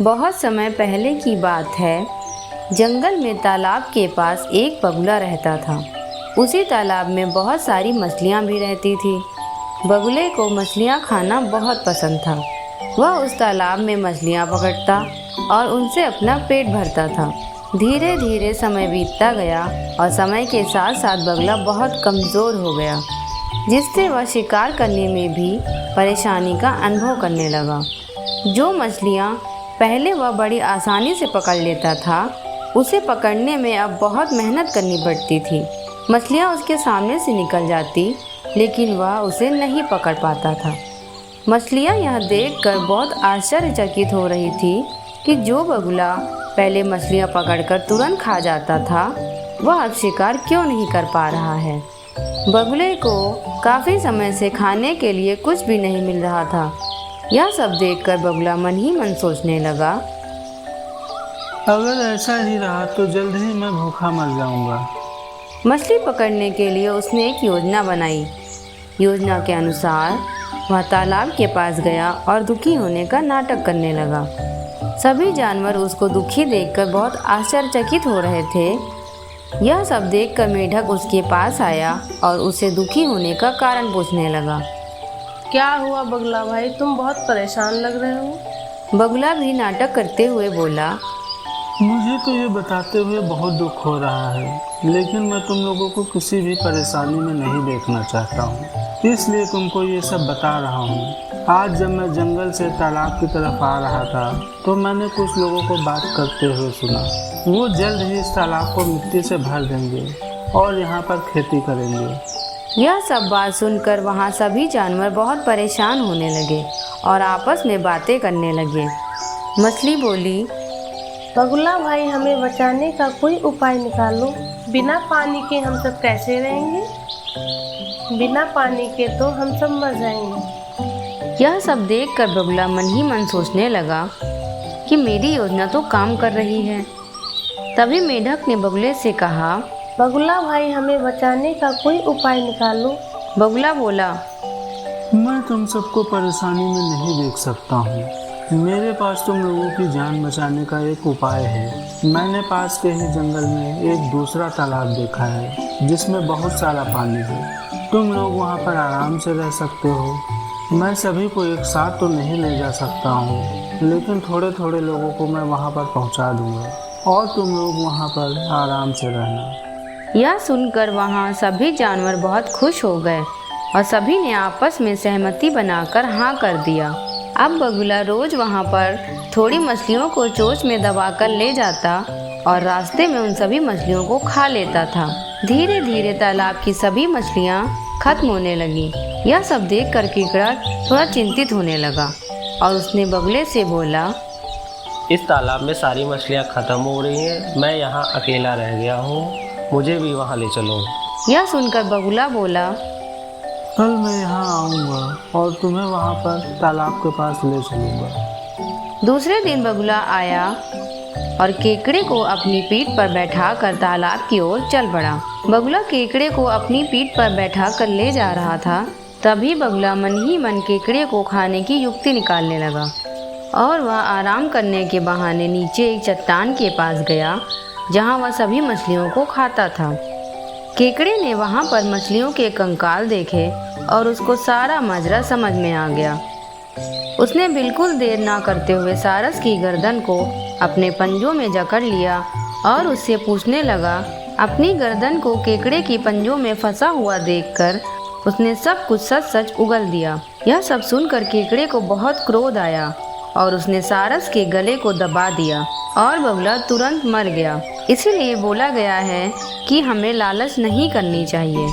बहुत समय पहले की बात है। जंगल में तालाब के पास एक बगुला रहता था। उसी तालाब में बहुत सारी मछलियाँ भी रहती थी। बगुले को मछलियाँ खाना बहुत पसंद था। वह उस तालाब में मछलियाँ पकड़ता और उनसे अपना पेट भरता था। धीरे धीरे समय बीतता गया और समय के साथ साथ बगुला बहुत कमज़ोर हो गया, जिससे वह शिकार करने में भी परेशानी का अनुभव करने लगा। जो मछलियाँ पहले वह बड़ी आसानी से पकड़ लेता था, उसे पकड़ने में अब बहुत मेहनत करनी पड़ती थी। मछलियाँ उसके सामने से निकल जाती, लेकिन वह उसे नहीं पकड़ पाता था। मछलियाँ यह देखकर बहुत आश्चर्यचकित हो रही थी कि जो बगुला पहले मछलियाँ पकड़कर तुरंत खा जाता था, वह अब शिकार क्यों नहीं कर पा रहा है। बगुले को काफ़ी समय से खाने के लिए कुछ भी नहीं मिल रहा था। यह सब देखकर बगुला मन ही मन सोचने लगा, अगर ऐसा ही रहा तो जल्द ही मैं भूखा मर जाऊंगा। मछली पकड़ने के लिए उसने एक योजना बनाई। योजना के अनुसार वह तालाब के पास गया और दुखी होने का नाटक करने लगा। सभी जानवर उसको दुखी देखकर बहुत आश्चर्यचकित हो रहे थे। यह सब देखकर मेढक उसके पास आया और उसे दुखी होने का कारण पूछने लगा। क्या हुआ बगुला भाई, तुम बहुत परेशान लग रहे हो। बगुला भी नाटक करते हुए बोला, मुझे तो ये बताते हुए बहुत दुख हो रहा है, लेकिन मैं तुम लोगों को किसी भी परेशानी में नहीं देखना चाहता हूँ, इसलिए तुमको ये सब बता रहा हूँ। आज जब मैं जंगल से तालाब की तरफ आ रहा था तो मैंने कुछ लोगों को बात करते हुए सुना। वो जल्द ही इस तालाब को मिट्टी से भर देंगे और यहाँ पर खेती करेंगे। यह सब बात सुनकर वहाँ सभी जानवर बहुत परेशान होने लगे और आपस में बातें करने लगे। मछली बोली, बगुला भाई, हमें बचाने का कोई उपाय निकालो। बिना पानी के हम सब कैसे रहेंगे। बिना पानी के तो हम सब मर जाएंगे। यह सब देखकर बगुला मन ही मन सोचने लगा कि मेरी योजना तो काम कर रही है। तभी मेढक ने बगुले से कहा, बगुला भाई, हमें बचाने का कोई उपाय निकालो। बगुला बोला, मैं तुम सबको परेशानी में नहीं देख सकता हूँ। मेरे पास तुम लोगों की जान बचाने का एक उपाय है। मैंने पास के ही जंगल में एक दूसरा तालाब देखा है जिसमें बहुत सारा पानी है। तुम लोग वहाँ पर आराम से रह सकते हो। मैं सभी को एक साथ तो नहीं ले जा सकता हूँ, लेकिन थोड़े थोड़े लोगों को मैं वहाँ पर पहुँचा दूँगा और तुम लोग वहाँ पर आराम से रहना। यह सुनकर वहाँ सभी जानवर बहुत खुश हो गए और सभी ने आपस में सहमति बनाकर हाँ कर दिया। अब बगुला रोज वहाँ पर थोड़ी मछलियों को चोंच में दबाकर ले जाता और रास्ते में उन सभी मछलियों को खा लेता था। धीरे धीरे तालाब की सभी मछलियाँ खत्म होने लगी। यह सब देखकर केकड़ा थोड़ा चिंतित होने लगा और उसने बगुले से बोला, इस तालाब में सारी मछलियाँ खत्म हो रही हैं। मैं यहाँ अकेला रह गया हूँ, मुझे भी वहाँ ले चलो। यह सुनकर बगुला बोला, कल मैं यहाँ आऊँगा और तुम्हें वहाँ पर तालाब के पास ले चलूँगा। दूसरे दिन बगुला आया और केकड़े को अपनी पीठ पर बैठाकर तालाब की ओर चल पड़ा। बगुला केकड़े को अपनी पीठ पर बैठाकर ले जा रहा था। तभी बगुला मन ही मन केकड़े को खाने की युक्ति निकालने लगा और वह आराम करने के बहाने नीचे एक चट्टान के पास गया, जहाँ वह सभी मछलियों को खाता था। केकड़े ने वहाँ पर मछलियों के कंकाल देखे और उसको सारा माजरा समझ में आ गया। उसने बिल्कुल देर ना करते हुए सारस की गर्दन को अपने पंजों में जकड़ लिया और उससे पूछने लगा। अपनी गर्दन को केकड़े की पंजों में फंसा हुआ देखकर उसने सब कुछ सच सच उगल दिया। यह सब सुनकर केकड़े को बहुत क्रोध आया और उसने सारस के गले को दबा दिया और बगुला तुरंत मर गया। इसीलिए बोला गया है कि हमें लालच नहीं करनी चाहिए।